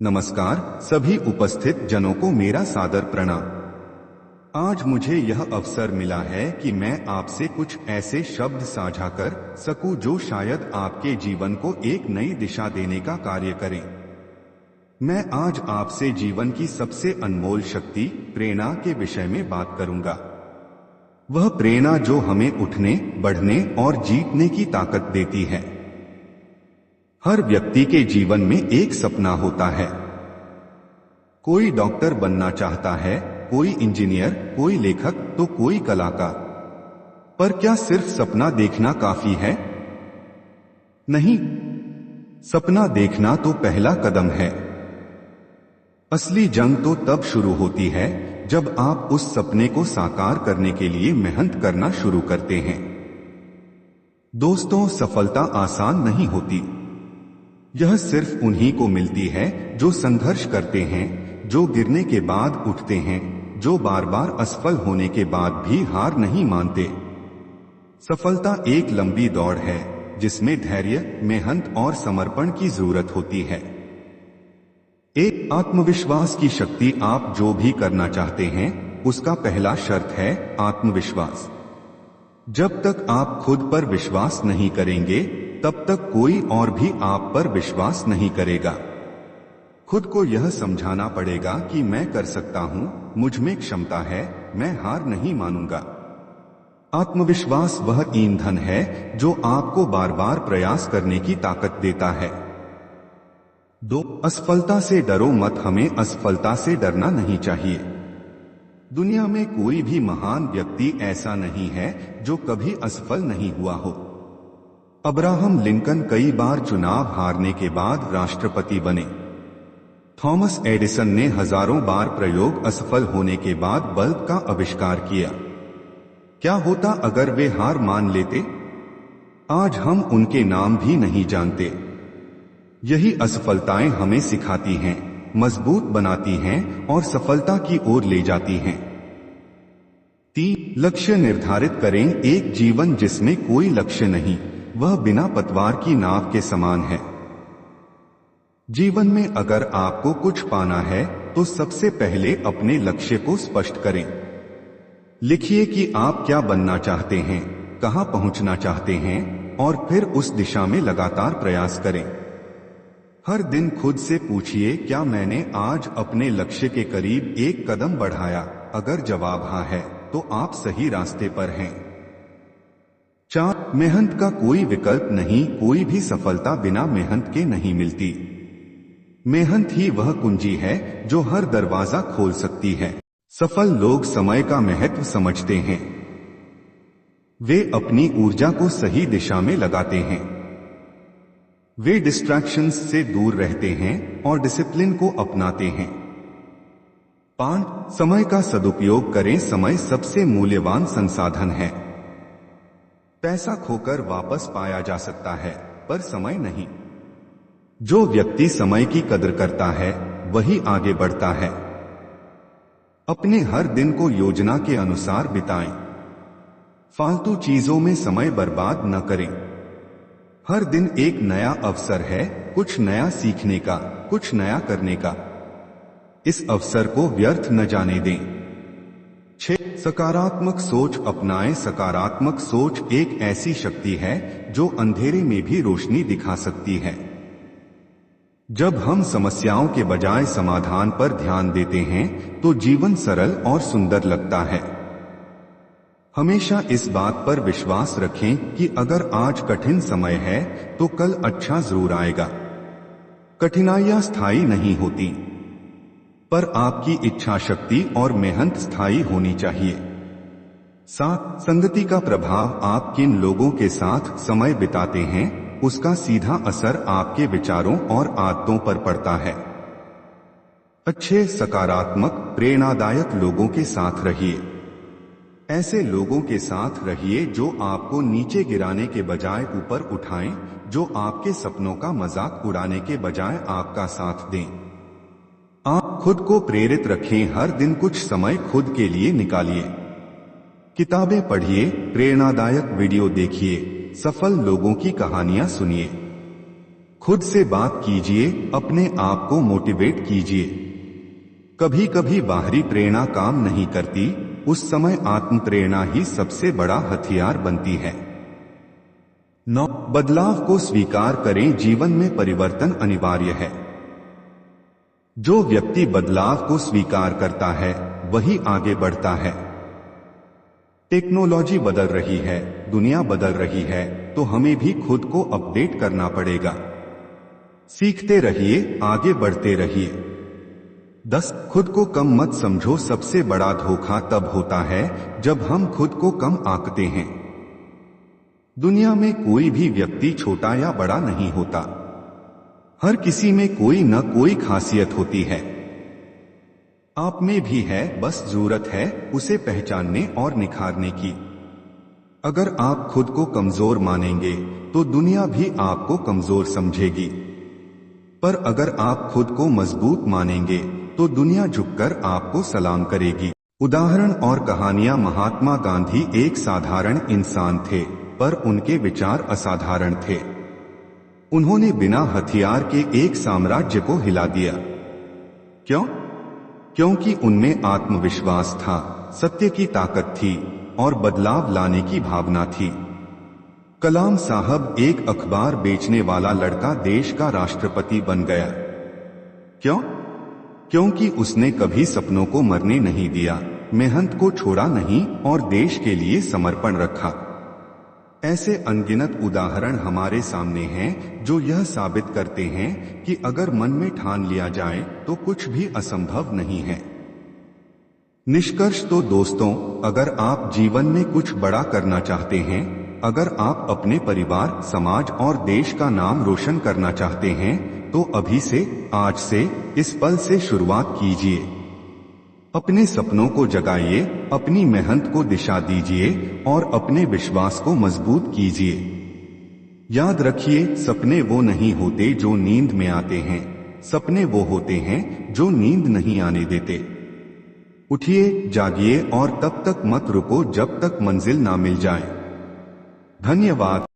नमस्कार सभी उपस्थित जनों को मेरा सादर प्रणाम। आज मुझे यह अवसर मिला है कि मैं आपसे कुछ ऐसे शब्द साझा कर सकूं जो शायद आपके जीवन को एक नई दिशा देने का कार्य करें। मैं आज आपसे जीवन की सबसे अनमोल शक्ति प्रेरणा के विषय में बात करूंगा। वह प्रेरणा जो हमें उठने, बढ़ने और जीतने की ताकत देती है। हर व्यक्ति के जीवन में एक सपना होता है। कोई डॉक्टर बनना चाहता है, कोई इंजीनियर, कोई लेखक तो कोई कलाकार। पर क्या सिर्फ सपना देखना काफी है? नहीं, सपना देखना तो पहला कदम है। असली जंग तो तब शुरू होती है जब आप उस सपने को साकार करने के लिए मेहनत करना शुरू करते हैं। दोस्तों, सफलता आसान नहीं होती। यह सिर्फ उन्हीं को मिलती है जो संघर्ष करते हैं, जो गिरने के बाद उठते हैं, जो बार बार असफल होने के बाद भी हार नहीं मानते। सफलता एक लंबी दौड़ है जिसमें धैर्य, मेहनत और समर्पण की जरूरत होती है। एक आत्मविश्वास की शक्ति। आप जो भी करना चाहते हैं उसका पहला शर्त है आत्मविश्वास। जब तक आप खुद पर विश्वास नहीं करेंगे तब तक कोई और भी आप पर विश्वास नहीं करेगा। खुद को यह समझाना पड़ेगा कि मैं कर सकता हूं, मुझ में क्षमता है, मैं हार नहीं मानूंगा। आत्मविश्वास वह ईंधन है जो आपको बार बार प्रयास करने की ताकत देता है। 2. असफलता से डरो मत। हमें असफलता से डरना नहीं चाहिए। दुनिया में कोई भी महान व्यक्ति ऐसा नहीं है जो कभी असफल नहीं हुआ हो। अब्राहम लिंकन कई बार चुनाव हारने के बाद राष्ट्रपति बने। थॉमस एडिसन ने हजारों बार प्रयोग असफल होने के बाद बल्ब का आविष्कार किया। क्या होता अगर वे हार मान लेते? आज हम उनके नाम भी नहीं जानते। यही असफलताएं हमें सिखाती हैं, मजबूत बनाती हैं और सफलता की ओर ले जाती हैं। 3. लक्ष्य निर्धारित करें। एक जीवन जिसमें कोई लक्ष्य नहीं, वह बिना पतवार की नाव के समान है। जीवन में अगर आपको कुछ पाना है तो सबसे पहले अपने लक्ष्य को स्पष्ट करें। लिखिए कि आप क्या बनना चाहते हैं, कहां पहुंचना चाहते हैं और फिर उस दिशा में लगातार प्रयास करें। हर दिन खुद से पूछिए, क्या मैंने आज अपने लक्ष्य के करीब एक कदम बढ़ाया? अगर जवाब हाँ है तो आप सही रास्ते पर हैं। 4. मेहनत का कोई विकल्प नहीं। कोई भी सफलता बिना मेहनत के नहीं मिलती। मेहनत ही वह कुंजी है जो हर दरवाजा खोल सकती है। सफल लोग समय का महत्व समझते हैं। वे अपनी ऊर्जा को सही दिशा में लगाते हैं। वे डिस्ट्रैक्शंस से दूर रहते हैं और डिसिप्लिन को अपनाते हैं। 5. समय का सदुपयोग करें। समय सबसे मूल्यवान संसाधन है। पैसा खोकर वापस पाया जा सकता है, पर समय नहीं। जो व्यक्ति समय की कदर करता है वही आगे बढ़ता है। अपने हर दिन को योजना के अनुसार बिताएं। फालतू चीजों में समय बर्बाद न करें। हर दिन एक नया अवसर है, कुछ नया सीखने का, कुछ नया करने का। इस अवसर को व्यर्थ न जाने दें। 6. सकारात्मक सोच अपनाएं। सकारात्मक सोच एक ऐसी शक्ति है जो अंधेरे में भी रोशनी दिखा सकती है। जब हम समस्याओं के बजाय समाधान पर ध्यान देते हैं तो जीवन सरल और सुंदर लगता है। हमेशा इस बात पर विश्वास रखें कि अगर आज कठिन समय है तो कल अच्छा जरूर आएगा। कठिनाइयां स्थायी नहीं होती, पर आपकी इच्छा शक्ति और मेहनत स्थायी होनी चाहिए। 7. संगति का प्रभाव। आप किन लोगों के साथ समय बिताते हैं उसका सीधा असर आपके विचारों और आदतों पर पड़ता है। अच्छे, सकारात्मक, प्रेरणादायक लोगों के साथ रहिए। ऐसे लोगों के साथ रहिए जो आपको नीचे गिराने के बजाय ऊपर उठाएं, जो आपके सपनों का मजाक उड़ाने के बजाय आपका साथ दें। आप खुद को प्रेरित रखें। हर दिन कुछ समय खुद के लिए निकालिए। किताबें पढ़िए, प्रेरणादायक वीडियो देखिए, सफल लोगों की कहानियां सुनिए। खुद से बात कीजिए, अपने आप को मोटिवेट कीजिए। कभी कभी बाहरी प्रेरणा काम नहीं करती, उस समय आत्म प्रेरणा ही सबसे बड़ा हथियार बनती है। 9 बदलाव को स्वीकार करें, जीवन में परिवर्तन अनिवार्य है। जो व्यक्ति बदलाव को स्वीकार करता है वही आगे बढ़ता है। टेक्नोलॉजी बदल रही है, दुनिया बदल रही है, तो हमें भी खुद को अपडेट करना पड़ेगा। सीखते रहिए, आगे बढ़ते रहिए। 10 खुद को कम मत समझो, सबसे बड़ा धोखा तब होता है जब हम खुद को कम आंकते हैं। दुनिया में कोई भी व्यक्ति छोटा या बड़ा नहीं होता, हर किसी में कोई न कोई खासियत होती है। आप में भी है, बस जरूरत है उसे पहचानने और निखारने की। अगर आप खुद को कमजोर मानेंगे तो दुनिया भी आपको कमजोर समझेगी, पर अगर आप खुद को मजबूत मानेंगे तो दुनिया झुककर आपको सलाम करेगी। उदाहरण और कहानियां। महात्मा गांधी एक साधारण इंसान थे, पर उनके विचार असाधारण थे। उन्होंने बिना हथियार के एक साम्राज्य को हिला दिया। क्यों? क्योंकि उनमें आत्मविश्वास था, सत्य की ताकत थी और बदलाव लाने की भावना थी। कलाम साहब एक अखबार बेचने वाला लड़का देश का राष्ट्रपति बन गया। क्यों? क्योंकि उसने कभी सपनों को मरने नहीं दिया, मेहनत को छोड़ा नहीं और देश के लिए समर्पण रखा। ऐसे अनगिनत उदाहरण हमारे सामने हैं जो यह साबित करते हैं कि अगर मन में ठान लिया जाए तो कुछ भी असंभव नहीं है। निष्कर्ष तो दोस्तों, अगर आप जीवन में कुछ बड़ा करना चाहते हैं, अगर आप अपने परिवार, समाज और देश का नाम रोशन करना चाहते हैं, तो अभी से, आज से, इस पल से शुरुआत कीजिए। अपने सपनों को जगाइए, अपनी मेहनत को दिशा दीजिए और अपने विश्वास को मजबूत कीजिए। याद रखिए, सपने वो नहीं होते जो नींद में आते हैं, सपने वो होते हैं जो नींद नहीं आने देते। उठिए, जागिए और तब तक मत रुको जब तक मंजिल ना मिल जाए। धन्यवाद।